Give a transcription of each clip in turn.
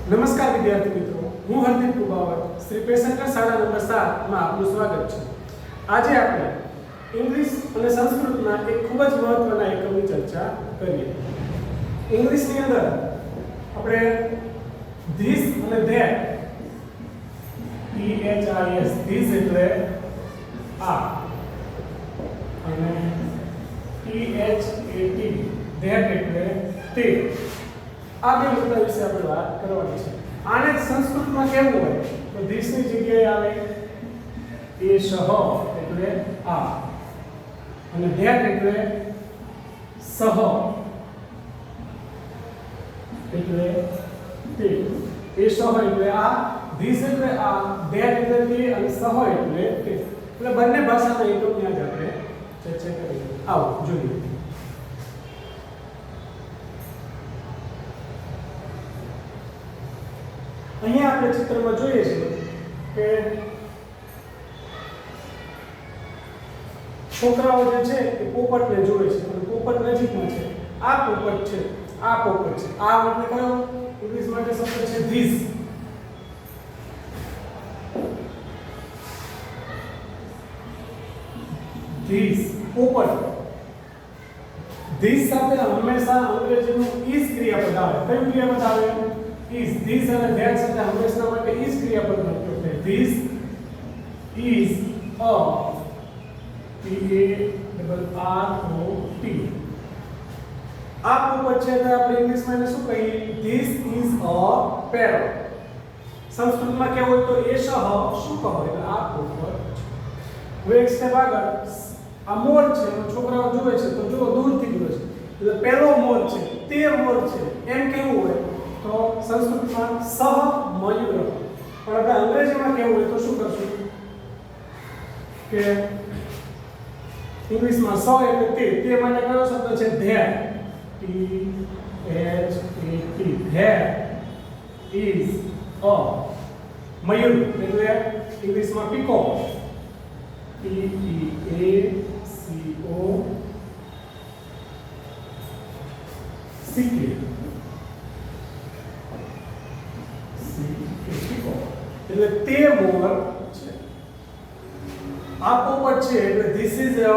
નમસ્કાર વિદ્યાર્થી મિત્રો, હું હરદીપ કુબાવત શ્રી પેશંકર શાળા નંબર 7 માં આપનું સ્વાગત છે। આજે આપણે ઇંગ્લિશ અને સંસ્કૃતના એક ખૂબ જ મહત્વના એકમની ચર્ચા કરીએ। ઇંગ્લિશની અંદર આપણે ધીસ અને ધેટ, THIS, ધીસ એટલે આ અને THAT, ધેટ એટલે તે, આ બે મુદ્દા વિશે આપણે વાત કરવાની છે। આને સંસ્કૃતમાં કેવું હોય તો ધીસ ની જગ્યાએ આવે એષઃ એટલે આ અને ધેટ એટલે સહ એટલે તે। એષઃ એટલે આ, ધીસ એટલે આ, ધેટ એટલે તે અને સહ એટલે તે। એટલે બંને ભાષાના એકમની આજે આપણે ચર્ચા કરીએ। આવો જોઈએ। અહીંયા આપણે ચિત્રમાં જોઈએ છીએ કે છોકરાઓ જે છે એ પોપટને જોવે છે અને પોપટ નજીકમાં છે। આ પોપટ છે, આ પોપટ છે। આ એટલે કયો ઇંગ્લિશ માટે શબ્દ છે ધીસ। ધીસ પોપટ। ધીસ સાથે હંમેશા અંગ્રેજીનું ઈઝ ક્રિયાપદ આવે। કયું ક્રિયાપદ આવે? is। this અને that સાથે હંમેશા માટે is ક્રિયાપદનો ઉપયોગ થાય। this is a PARROT। આ પોપટ છે એટલે આપણે ઇંગ્લિશમાં એને શું કહીએ? this is a parrot। સંસ્કૃતમાં કેવું હોય તો એષઃ શું કહો એટલે આ પોપટ। હવે એક સ્ટેપ આગળ, આ મોર છે, છોકરાઓ જુએ છે તો જુઓ દૂરથી જુએ છે એટલે પેલો મોર છે, તે મોર છે એમ કેવું હોય તો સંસ્કૃતમાં સહ મયુર। પણ આપણે અંગ્રેજીમાં કેવું હોય તો શું કરશું કે ઇંગ્લિશમાં સ એટલે તે માટે કયો શબ્દ છે? That, THAT। That is a મયુર એટલે ઇંગ્લિશમાં પીકોક, PEACOCK। એટલે તે મોર છે। આ પોપટ છે એટલે ધીસ ઇઝ અ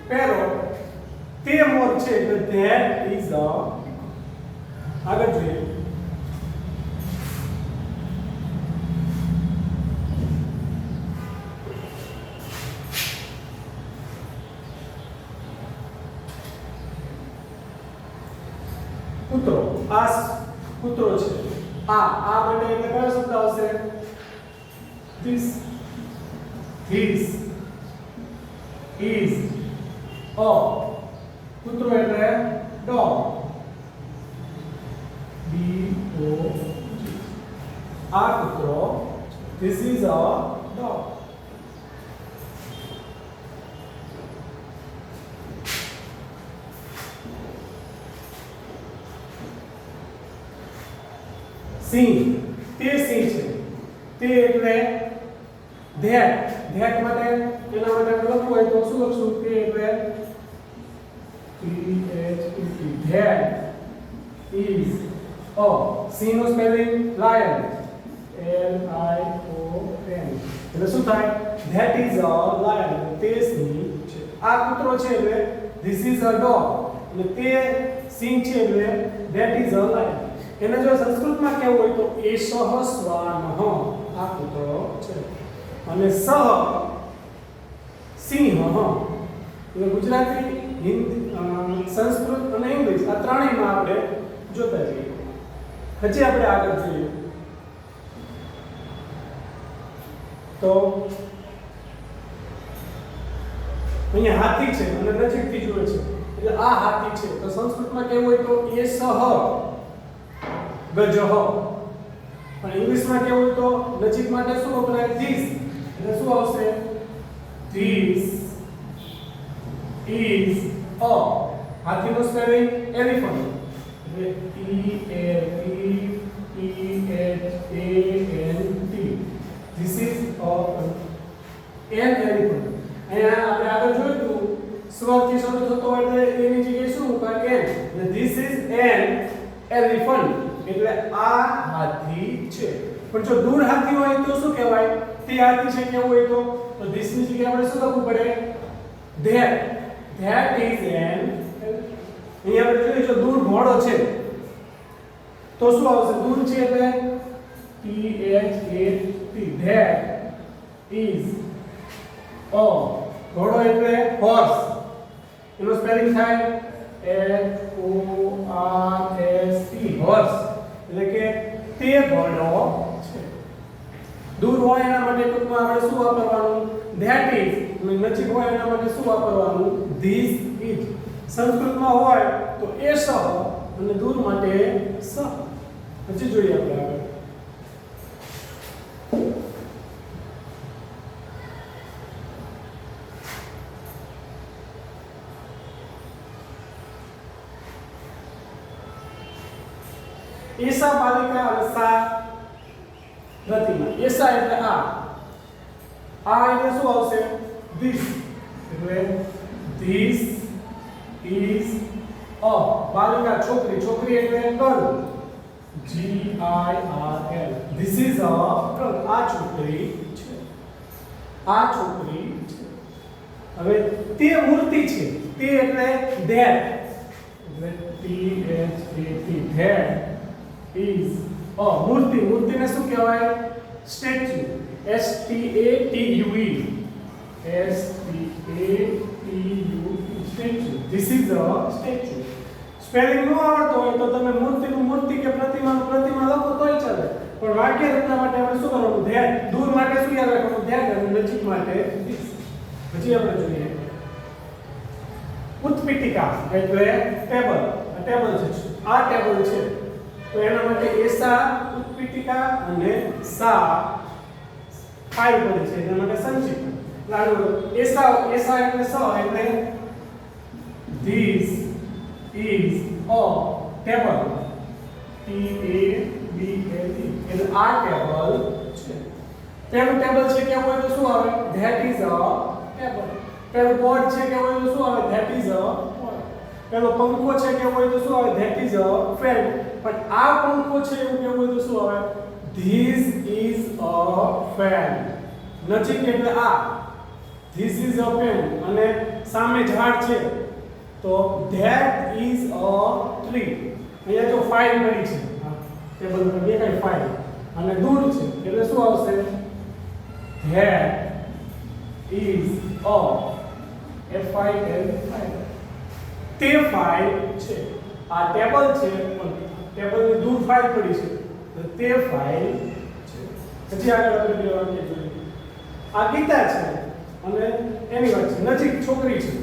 પેરોટ। તે મોર છે એટલે ધેટ ઇઝ અ। આગળ જોઈએ। કૂતરો, આ કૂતરો છે। આ માટે એટલે કયો શબ્દ આવશે? this। this is a કૂતરો એટલે dog, DOG। આ કૂતરો, this is a dog। સિંહ, તે સિંહ છે। તે એટલે ધેટ। ધેટ માટે એના માટે લખવું હોય તો શું લખશું? તે એટલે THET is a। સિંહ નું સ્પેલિંગ લાયન, LION। એટલે શું થાય? ધેટ ઇઝ અ લાયન, તે સિંહ છે। આ કૂતરો છે એટલે ધીસ ઇઝ અ ડોગ અને તે સિંહ છે એટલે ધેટ ઇઝ અ લાયન। એને જો સંસ્કૃતમાં કેવું હોય તો એષઃ શ્વાનઃ, આ કૂતરો છે અને સહ સિંહ। એટલે ગુજરાતી, હિન્દી, સંસ્કૃત અને ઇંગ્લિશ આ ત્રણેયમાં આપણે જોતા જઈએ। હજી આપણે આગળ જોઈએ તો અહીંયા હાથી છે અને નજીકથી જુએ છે એટલે આ હાથી છે તો સંસ્કૃતમાં કેવું હોય તો એષઃ ગજઃ। પણ ઇંગ્લિશમાં કેવું હોય તો નજીક માટે શું વપરાય? ધીસ। એટલે શું આવશે? This is a. હાથીનું સ્પેલિંગ એલિફન્ટ એટલે ELEPHANT। This is an elephant. અહીંયા આપણે આગળ જોયું હતું સ્વરથી શરૂ થતો એટલે એની જગ્યાએ શું મુકાય? એન। એટલે ધીસ ઇઝ એન elephant। એટલે આ હાથી છે. પણ જો દૂર હાથી હોય તો શું કહેવાય? તે હાથી છે કેવું હોય તો this ની જગ્યાએ આપણે શું લખવું પડે? that is an. અહીંયા આપણે જોઈએ જો દૂર ઘોડો છે તો શું આવશે? દૂર છે એટલે that is a. ઘોડો એટલે horse. એનો સ્પેલિંગ થાય HORSE horse. એટલે કે તે ઘોડો છે. દૂર હોય એના માટે ટૂંકમાં આપણે શું વાપરવાનું? that is. અને નજીક હોય એના માટે શું વાપરવાનું? this is. સંસ્કૃતમાં હોય તો એષ અને દૂર માટે સ. હજી જોઈએ આપણે આગળ. એસા બાલિકા અને સા પ્રતિમા. એસા એટલે આ એટલે શું આવશે? this. એટલે this is a. બાલિકા છોકરી. છોકરી એટલે girl. GIRL. this is a girl. આ છોકરી છે. આ છોકરી છે. હવે તે મૂર્તિ છે. તે એટલે that. એટલે THAT is a. મૂર્તિ. મૂર્તિને શું કહેવાય? Statue. STATUE. Statue. this is a statue. Spelling ન આવડતો હોય તો તમે મૂર્તિનું મૂર્તિ કે પ્રતિમાનું પ્રતિમા લખો તોય ચાલે. પણ વાક્ય રચના માટે આપણે શું કરવાનું? that. દૂર માટે શું યાદ રાખવાનું? that. અને નજીક માટે this. હજી આપણે જોઈએ ઉત્પીઠિકા એટલે ટેબલ. આ ટેબલ છે. આ ટેબલ છે તો એના માટે એસા ઉત્પીઠિકા અને સા ફાઈ બને છે. એના માટે સંક્ષિપ્ત. એસા એટલે સ એટલે this is a table. TABLE. એટલે આ ટેબલ છે. પેલું ટેબલ છે કેવું હોય તો શું આવે? that is a table. પેલું બોર્ડ છે કેવું હોય તો શું આવે? that is a board. પેલો પંખો છે કેવું હોય તો શું આવે? that is a fan. પણ આ પંખો છે એવું કેવું હોય તો શું આવે? this is a fan. નજીક એટલે આ this is a fan. અને સામે ઝાડ છે તો that is a tree. અહીંયા જો ફાઇલ મળી છે ટેબલ પર દેખાય ફાઇલ અને દૂર છે એટલે શું આવશે? that is a FIL file. તે ફાઇલ છે. આ ટેબલ છે પણ ટેબલની દૂર ફાઇલ પડી છે તો તે ફાઇલ છે. પછી આગળ આપણે બે વાક્ય જોઈએ. આ ગીતા છે અને એની વાત છે નજીક છોકરી છે.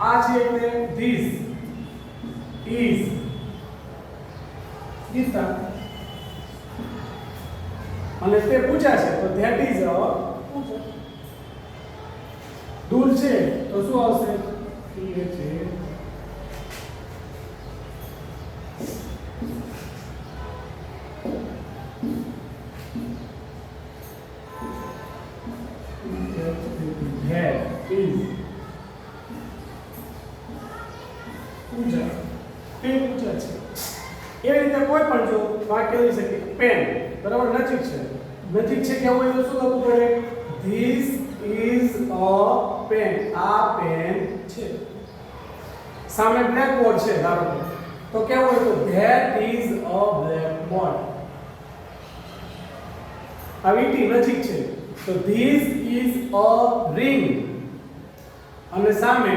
આ છે એટલે this is ગીતા અને તે પૂજા છે તો that is a પૂજા. દૂર છે તો શું આવશે? એ છે that is પૂજા. તે પૂજા છે. એવી રીતે કોઈ પણ જો વાક્ય લઈ શકે. પેન બરાબર નજીક છે. નજીક છે કેવું હોય તો શું લખવું પડે? this is a pen. આ પેન છે. સામે બ્લેકબોર્ડ છે ધારો કે તો કેવું હોય તો that is a blackboard. આ વીટી નજીક છે તો this is a ring. અને સામે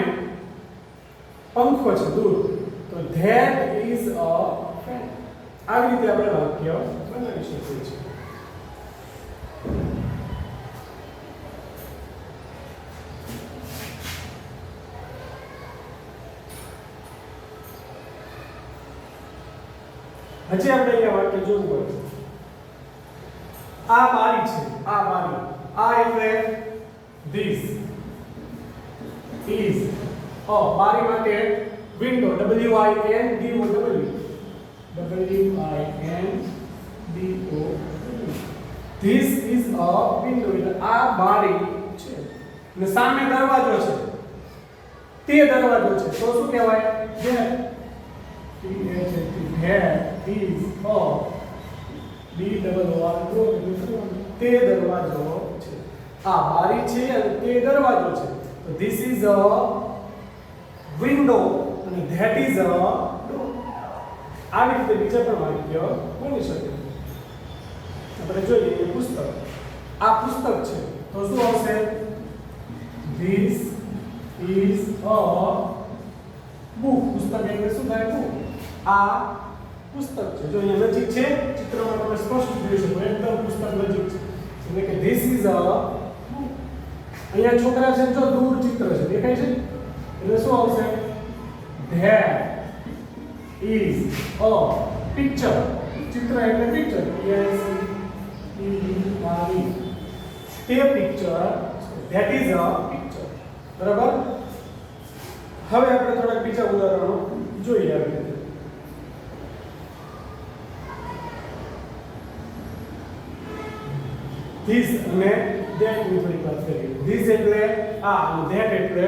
પંખો છે દૂર તો that is a fan. આવી રીતે આપણે વાક્ય બનાવી શકીએ છીએ. હજી આપણે અહીંયા વાક્ય જોવું પડે. આ બારી છે. આ બારી. આ એટલે this is a. બારી માટે window WINDO. this is a window. એટલે આ બારી છે અને સામે દરવાજો છે. તે દરવાજો છે તો શું કહેવાય? that is a B double O R તે દરવાજો છે આ બારી છે અને તે દરવાજો છે તો this is a window અને that is a door આવી રીતે બીજા પણ વાક્ય બની શકે આપણે જોઈએ એ પુસ્તક આ પુસ્તક છે તો શું આવશે this is a book પુસ્તક એટલે શું થાય book આ પુસ્તક છે જો અહીંયા નજીક છે ચિત્રમાં તમે સ્પષ્ટ જોઈ શકો એકદમ પુસ્તક નજીક છે એટલે કે this is a book અહીંયા છોકરા છે જો દૂર ચિત્ર છે દેખાય છે એટલે શું આવશે there is a picture ચિત્ર એટલે પિક્ચર yes તે picture that is a picture બરાબર હવે આપણે થોડા બીજા ઉદાહરણો જોઈએ આવી રીતે this અને that ની થોડી વાત કરીએ this એટલે આ અને that એટલે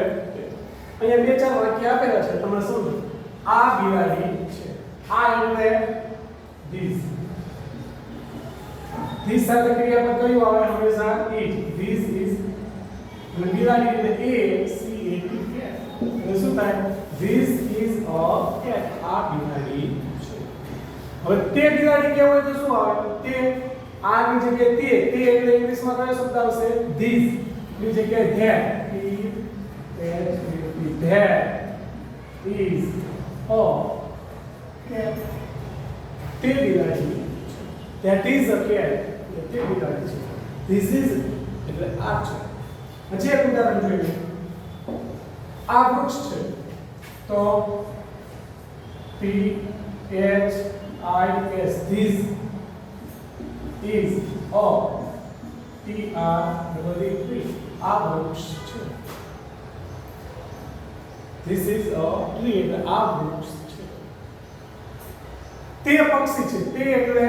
અહીંયા બે ચાર વાક્ય આપેલા છે તમે સમજો આ બિલાડી છે આ એટલે this this સાથે ક્રિયાપદ કયું આવે હંમેશા it this is અને બિલાડી એટલે a c a t cat એટલે શું થાય this is a cat આ બિલાડી છે હવે તે બિલાડી કેવો હોય તો શું આવે તે આ ની જગ્યાએ તે એટલે ઇંગ્લિશમાં કયો શબ્દ આવશે this ની જગ્યાએ that that is a cat તે બિલાડી that is a cat તે બિલાડી છે this is એટલે આ છે હજી એક ઉદાહરણ જોઈએ આ વૃક્ષ છે તો P H I S this is a T R double E આ વૃક્ષ છે this is a tree એટલે આ વૃક્ષ છે તે પક્ષી છે તે એટલે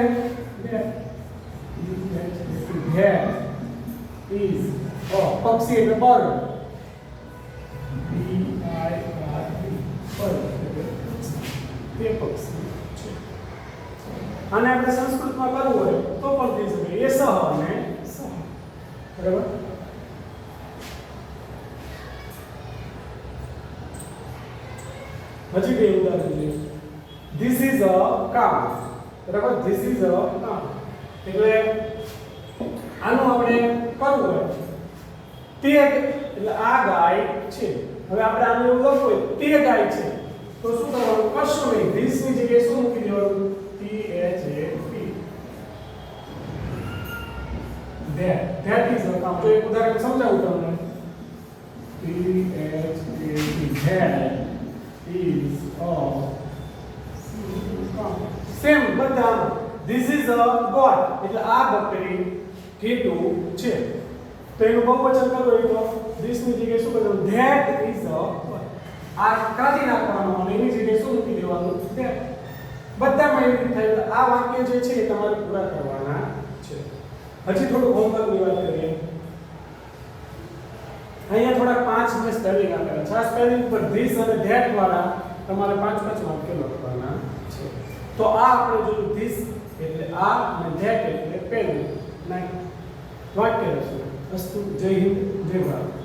there is a પક્ષી એટલે bird B I R D bird તે પક્ષી છે આને આપણે સંસ્કૃતમાં કરવું હોય તો પણ થઈ શકે એ સહ અને સહ બરાબર હજી બે ઉદાહરણ જોઈએ this is a cow બરાબર this is a cow એટલે આનું આપણે કરવું હોય તે એટલે આ ગાય છે હવે આપણે આનું એવું લખવું હોય તે ગાય છે તો શું કરવાનું કશું નહીં this ની જગ્યાએ શું મૂકી દેવાનું T H A T that is a cow તો એક ઉદાહરણ સમજાવું તમને T H A T that is a same બધા this is a god એટલે આ બકરી ઘેટું છે તો એનું બહુવચન કરવું હોય તો this ની જગ્યાએ શું કરવાનું that is a god આ કાઢી નાખવાનું અને એની જગ્યાએ શું મૂકી દેવાનું that બધામાં એવી રીતે થાય આ વાક્ય જે છે એ તમારે પૂરા કરવાના છે હજી થોડું હોમવર્કની વાત કરીએ અહીંયા થોડા 5 મેં સ્પેલિંગ આપેલા છે આ સ્પેલિંગ પર this અને that વાળા તમારે 5 વાક્ય લખવાના છે તો આ આપણે જોયું this એટલે આ અને that એટલે પહેલું વાક્ય રચના અસ્તુ જય હિન્દ જય ભારત